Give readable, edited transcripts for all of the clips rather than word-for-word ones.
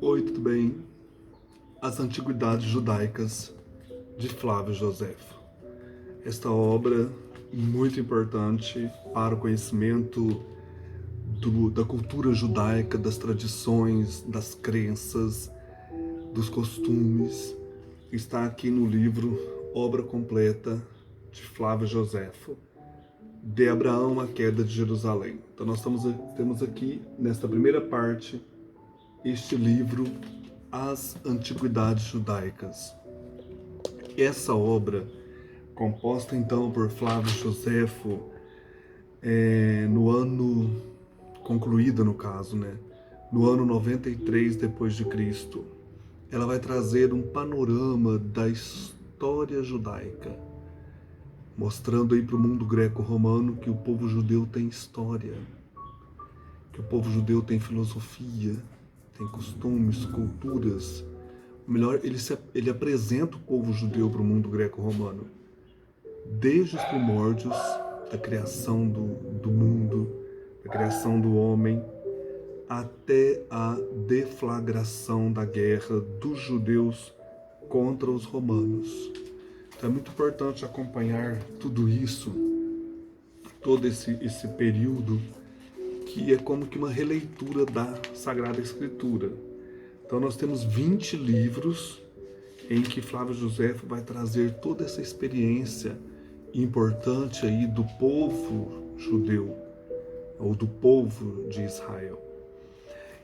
Oi, tudo bem? As Antiguidades Judaicas, de Flávio Joséfo. Esta obra muito importante para o conhecimento da cultura judaica, das tradições, das crenças, dos costumes, está aqui no livro Obra Completa de Flávio Joséfo, de Abraão à Queda de Jerusalém. Então nós temos aqui, nesta primeira parte, este livro, As Antiguidades Judaicas. Essa obra, composta então por Flávio Joséfo, no ano, concluída no caso, no ano 93 depois de Cristo, ela vai trazer um panorama da história judaica, mostrando aí para o mundo greco-romano que o povo judeu tem história, que o povo judeu tem filosofia, tem costumes, culturas. Ou melhor, ele apresenta o povo judeu para o mundo greco-romano, desde os primórdios da criação do mundo, da criação do homem, até a deflagração da guerra dos judeus contra os romanos. Então é muito importante acompanhar tudo isso, todo esse período, que é como que uma releitura da Sagrada Escritura. Então nós temos 20 livros em que Flávio Joséfo vai trazer toda essa experiência importante aí do povo judeu, ou do povo de Israel.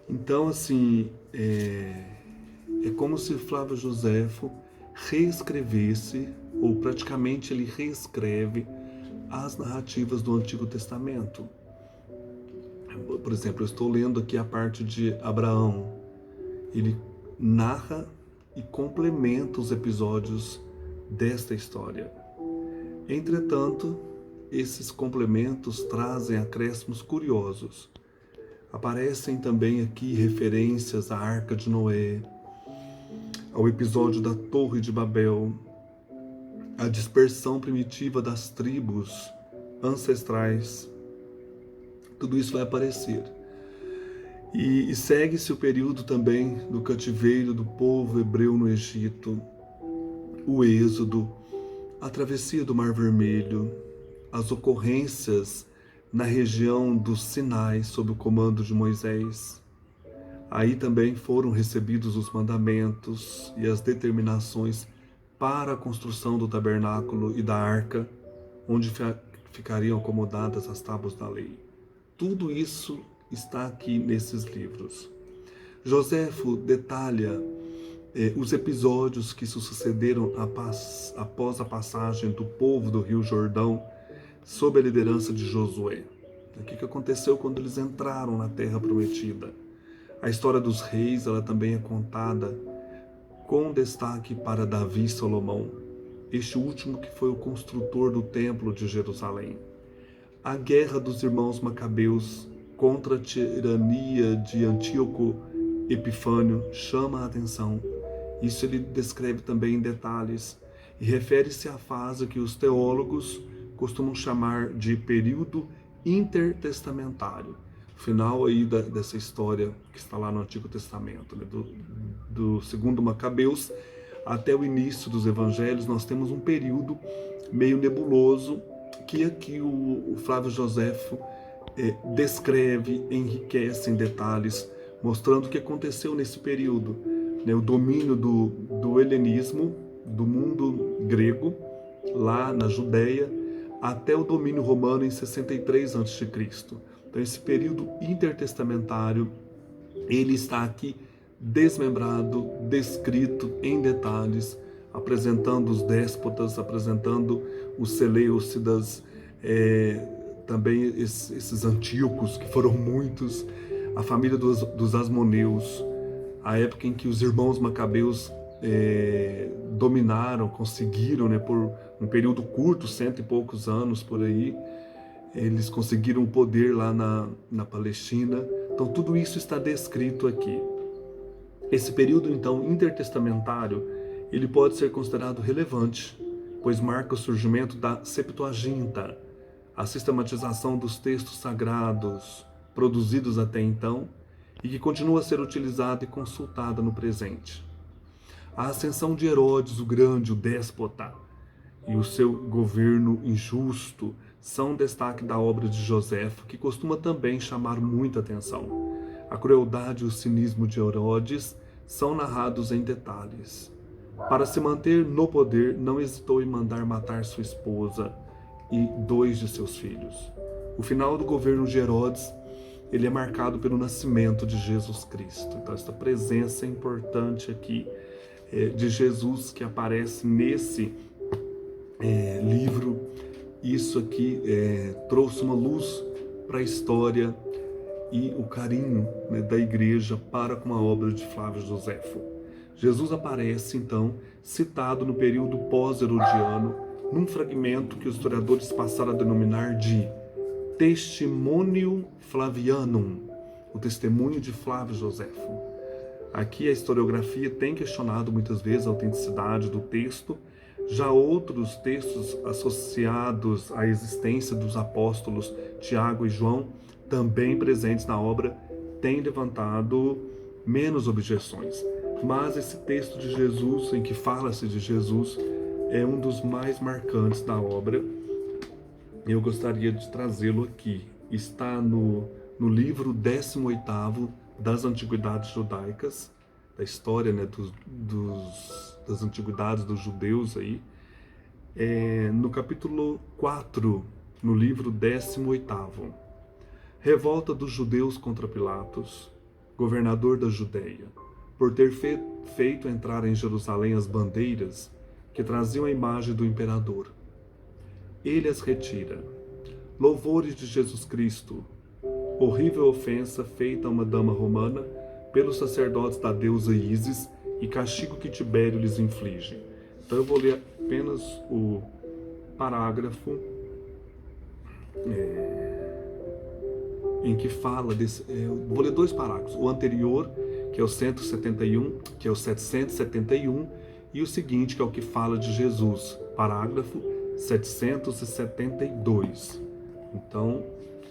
Então, assim, é como se Flávio Joséfo reescrevesse, ou praticamente ele reescreve, as narrativas do Antigo Testamento. Por exemplo, eu estou lendo aqui a parte de Abraão. Ele narra e complementa os episódios desta história. Entretanto, esses complementos trazem acréscimos curiosos. Aparecem também aqui referências à Arca de Noé, ao episódio da Torre de Babel, à dispersão primitiva das tribos ancestrais. Tudo isso vai aparecer. E segue-se o período também do cativeiro do povo hebreu no Egito, o êxodo, a travessia do Mar Vermelho, as ocorrências na região do Sinai sob o comando de Moisés. Aí também foram recebidos os mandamentos e as determinações para a construção do tabernáculo e da arca, onde ficariam acomodadas as tábuas da lei. Tudo isso está aqui nesses livros. Joséfo detalha os episódios que se sucederam após a passagem do povo do Rio Jordão sob a liderança de Josué. O que aconteceu quando eles entraram na Terra Prometida? A história dos reis, ela também é contada com destaque para Davi e Salomão, este último que foi o construtor do Templo de Jerusalém. A guerra dos irmãos Macabeus contra a tirania de Antíoco Epifânio chama a atenção. Isso ele descreve também em detalhes e refere-se à fase que os teólogos costumam chamar de período intertestamentário, final aí dessa história que está lá no Antigo Testamento, do segundo Macabeus até o início dos Evangelhos. Nós temos um período meio nebuloso que aqui o Flávio Joséfo descreve, enriquece em detalhes, mostrando o que aconteceu nesse período, o domínio do helenismo, do mundo grego, lá na Judéia, até o domínio romano em 63 a.C. Então esse período intertestamentário, ele está aqui desmembrado, descrito em detalhes, apresentando os déspotas, apresentando os Seleucidas, também esses Antíocos, que foram muitos, a família dos Asmoneus, a época em que os irmãos Macabeus dominaram, conseguiram, por um período curto, 100 e poucos anos por aí, eles conseguiram o poder lá na Palestina. Então tudo isso está descrito aqui. Esse período então intertestamentário, ele pode ser considerado relevante, pois marca o surgimento da Septuaginta, a sistematização dos textos sagrados produzidos até então, e que continua a ser utilizada e consultada no presente. A ascensão de Herodes o Grande, o déspota, e o seu governo injusto são destaque da obra de Joséfo, que costuma também chamar muita atenção. A crueldade e o cinismo de Herodes são narrados em detalhes. Para se manter no poder, não hesitou em mandar matar sua esposa e 2 de seus filhos. O final do governo de Herodes, ele é marcado pelo nascimento de Jesus Cristo. Então, essa presença importante aqui de Jesus que aparece nesse livro, isso aqui trouxe uma luz para a história e o carinho, né, da igreja para com a obra de Flávio Joséfo. Jesus aparece, então, citado no período pós-herodiano, num fragmento que os historiadores passaram a denominar de Testimonium Flavianum, o testemunho de Flávio Joséfo. Aqui a historiografia tem questionado muitas vezes a autenticidade do texto. Já outros textos associados à existência dos apóstolos Tiago e João, também presentes na obra, têm levantado menos objeções. Mas esse texto de Jesus, em que fala-se de Jesus, é um dos mais marcantes da obra. Eu gostaria de trazê-lo aqui. Está no livro 18º das Antiguidades Judaicas, da história, né, das antiguidades dos judeus aí, no capítulo 4, no livro 18º. Revolta dos judeus contra Pilatos, governador da Judéia, por ter feito entrar em Jerusalém as bandeiras que traziam a imagem do imperador. Ele as retira. Louvores de Jesus Cristo, horrível ofensa feita a uma dama romana pelos sacerdotes da deusa Ísis e castigo que Tibério lhes inflige. Então eu vou ler apenas o parágrafo em que fala desse. Vou ler 2 parágrafos. O anterior, que é o 171, que é o 771, e o seguinte, que é o que fala de Jesus, parágrafo 772. Então,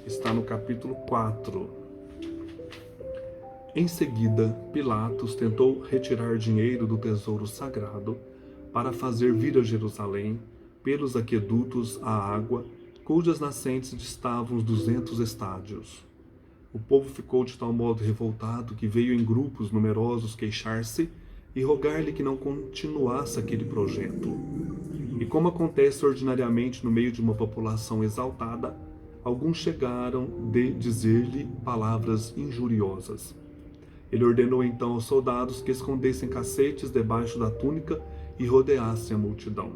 está no capítulo 4. Em seguida, Pilatos tentou retirar dinheiro do tesouro sagrado para fazer vir a Jerusalém, pelos aquedutos, a água, cujas nascentes distavam os 200 estádios. O povo ficou de tal modo revoltado que veio em grupos numerosos queixar-se e rogar-lhe que não continuasse aquele projeto. E como acontece ordinariamente no meio de uma população exaltada, alguns chegaram de dizer-lhe palavras injuriosas. Ele ordenou então aos soldados que escondessem cacetes debaixo da túnica e rodeassem a multidão.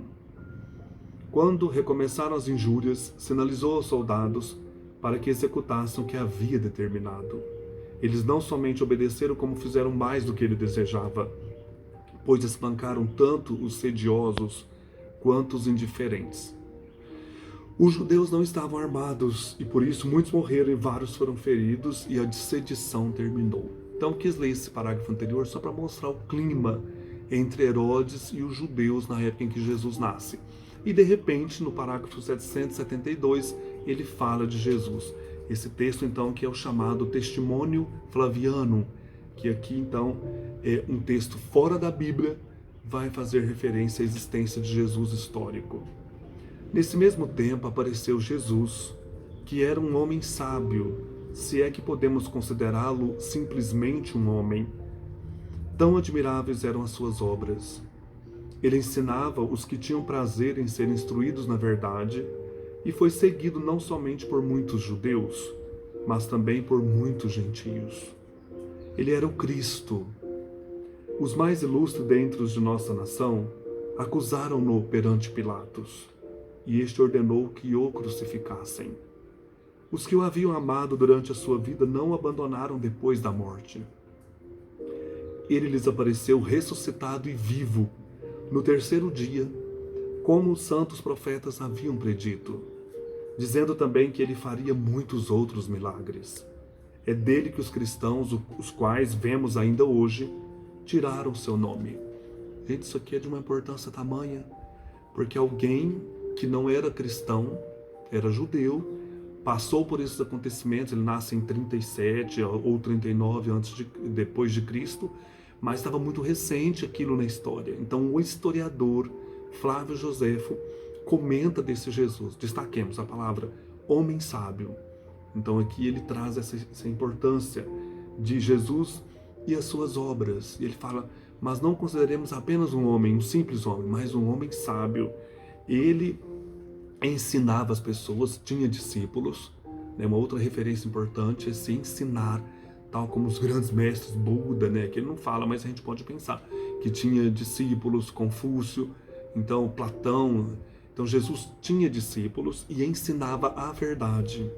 Quando recomeçaram as injúrias, sinalizou aos soldados para que executassem o que havia determinado. Eles não somente obedeceram, como fizeram mais do que ele desejava, pois espancaram tanto os sediosos quanto os indiferentes. Os judeus não estavam armados e por isso muitos morreram e vários foram feridos e a sedição terminou. Então quis ler esse parágrafo anterior só para mostrar o clima entre Herodes e os judeus na época em que Jesus nasce. E de repente, no parágrafo 772, ele fala de Jesus. Esse texto então que é o chamado Testimônio Flavianum, que aqui então é um texto fora da Bíblia, vai fazer referência à existência de Jesus histórico. Nesse mesmo tempo apareceu Jesus, que era um homem sábio, se é que podemos considerá-lo simplesmente um homem. Tão admiráveis eram as suas obras. Ele ensinava os que tinham prazer em ser instruídos na verdade e foi seguido não somente por muitos judeus, mas também por muitos gentios. Ele era o Cristo. Os mais ilustres dentre os de nossa nação acusaram-no perante Pilatos, e este ordenou que o crucificassem. Os que o haviam amado durante a sua vida não o abandonaram depois da morte. Ele lhes apareceu ressuscitado e vivo no 3º dia, como os santos profetas haviam predito, dizendo também que ele faria muitos outros milagres. É dele que os cristãos, os quais vemos ainda hoje, tiraram seu nome. Gente, isso aqui é de uma importância tamanha, porque alguém que não era cristão, era judeu, passou por esses acontecimentos. Ele nasce em 37 ou 39 depois de Cristo, mas estava muito recente aquilo na história. Então o historiador Flávio Joséfo comenta desse Jesus. Destaquemos a palavra homem sábio. Então aqui ele traz essa importância de Jesus e as suas obras. E ele fala, mas não consideremos apenas um homem, um simples homem, mas um homem sábio. Ele ensinava as pessoas, tinha discípulos, né? Uma outra referência importante é se ensinar, tal como os grandes mestres, Buda, né? Que ele não fala, mas a gente pode pensar que tinha discípulos, Confúcio, então Platão. Então Jesus tinha discípulos e ensinava a verdade.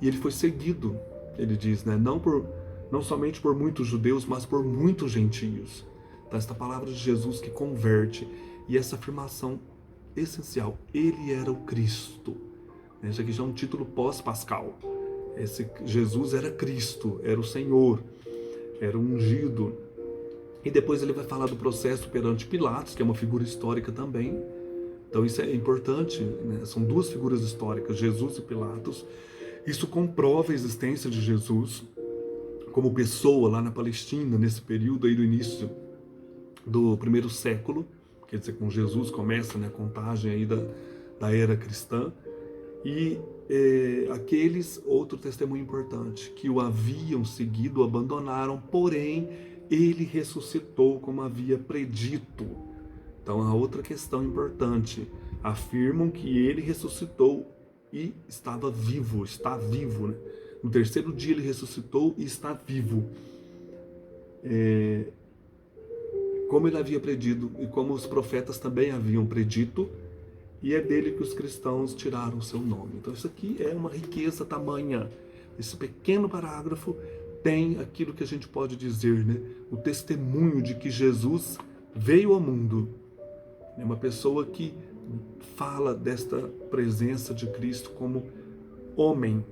E ele foi seguido, ele diz, né? Não somente por muitos judeus, mas por muitos gentios. Então, esta palavra de Jesus que converte, e essa afirmação essencial, ele era o Cristo. Esse aqui já é um título pós-pascal. Esse Jesus era Cristo, era o Senhor, era o ungido. E depois ele vai falar do processo perante Pilatos, que é uma figura histórica também. Então isso é importante, né? São duas figuras históricas, Jesus e Pilatos. Isso comprova a existência de Jesus como pessoa lá na Palestina, nesse período aí do início do primeiro século. Quer dizer, com Jesus começa, né, a contagem aí da era cristã. E aqueles, outro testemunho importante, que o haviam seguido, o abandonaram, porém ele ressuscitou como havia predito. Então a outra questão importante, afirmam que ele ressuscitou e estava vivo, está vivo, né? No terceiro dia ele ressuscitou e está vivo. Como ele havia predito e como os profetas também haviam predito, e é dele que os cristãos tiraram o seu nome. Então isso aqui é uma riqueza tamanha. Esse pequeno parágrafo tem aquilo que a gente pode dizer, né? O testemunho de que Jesus veio ao mundo. É uma pessoa que fala desta presença de Cristo como homem,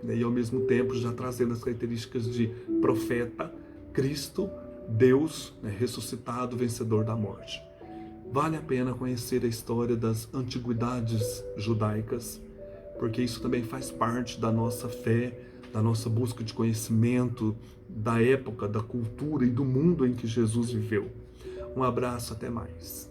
né? E ao mesmo tempo já trazendo as características de profeta, Cristo, Deus, né? Ressuscitado, vencedor da morte. Vale a pena conhecer a história das antiguidades judaicas, porque isso também faz parte da nossa fé, da nossa busca de conhecimento, da época, da cultura e do mundo em que Jesus viveu. Um abraço, até mais.